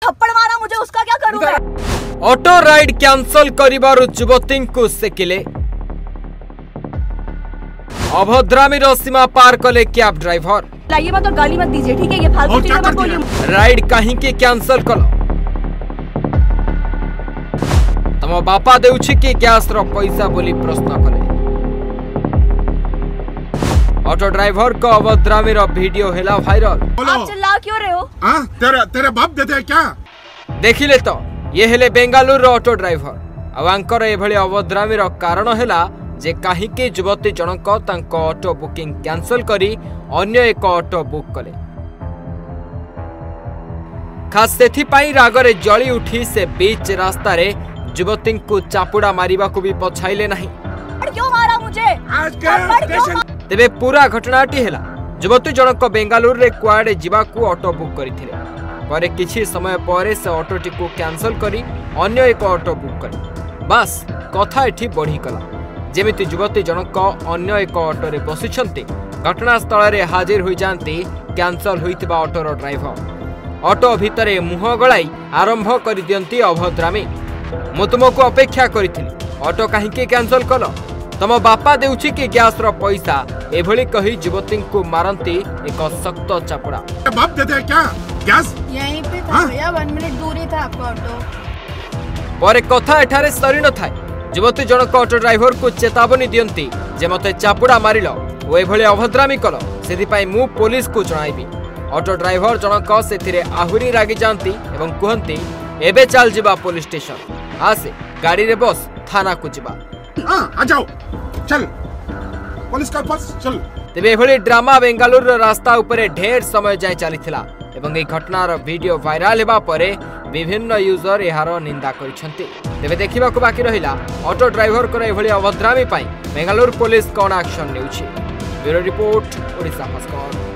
थप्पड़ मारा मुझे, उसका क्या करूं मैं? ऑटो राइड कैंसल करिबारु युवती को सेकिले अभद्रामी सीमा पार कले कैब ड्राइवर। लाइए मत और गाली मत दीजिए, ठीक है? ये फालतू चीजें मत बोलिए। राइड कहीं कैंसल कल? तम बापा देउछि कि गैस रो पैसा बोली प्रश्न कले। ऑटो ड्राइवर को अभद्रामी रो वीडियो हेला वायरल। आप चिल्ला क्यों रहे हो? तेरे बाप देते हैं क्या? देखिले तो ये हेले बेंगालुरु रो ऑटो ड्राइवर। आवांकर एभली अभद्रामी रो कारण हेला जे कहीं युवती जनक तांको ऑटो बुकिंग कैंसल करी अन्य एक ऑटो बुक कले। खास सेथि पई रागरे जली उठी से बीच रास्ता रे युवती को चापुड़ा मारिबा को भी पछाइले नहीं। क्यों मारा मुझे? तेबे पूरा घटनाटी हेला युवती जनक बेंगालुरु रे कुआडे जिबाकू ऑटो बुक करिथिले। परे किछि समय परे से ऑटोटी को कैंसल करी अन्य एक ऑटो बुक कले। बस कथा एठी बढ़ी कला जेमिति युवती जनक अन्य एक ऑटो रे बसिछंती। घटनास्थल रे हाजिर होई जानती कैंसल होइतिबा ऑटोर ड्राइवर। ऑटो भितरे मुह गलाई आरंभ कर दियंती अभद्रामी। मु तुमको अपेक्षा करिथिली, ऑटो काहे कैंसल कल? तम बापा देउछि कि गैस रो पैसा एभली कही युवती को मारंती एक सख्त चापुड़ा। बाप देते हैं क्या गैस? यहीं पे था भैया, 1 मिनट दूर ही था आपका ऑटो। परे कथा एठारे सरी न थाए युवती जनक ऑटो ड्राइवर को चेतावनी दियंती जे मते चापुड़ा मारिल ओ एभली अभद्रामी कल सेति पई मु पुलिस को जणाइबी। ऑटो ड्राइवर जनक सेथिरे आहुरी रागी जानती एवं कहंती एबे चल जिबा पुलिस स्टेशन। आसे गाड़ी रे बस थाना को जिबा। आ जाओ, चल पुलिस का पास चल। तेबे एभली ड्रामा बेंगालुरु रास्ता उपरे ढेर समय जाय चलीथिला एवं ए घटनार वीडियो वायरल हेबा परे विभिन्न यूजर एहार निंदा करिसंती। तेबे देखिबाकू बाकी रहिला ऑटो ड्राइवर को एभली अभद्रामी पई बेंगालुरु पुलिस कोन एक्शन नेउछि। Bureau report, Odisha Bhaskar.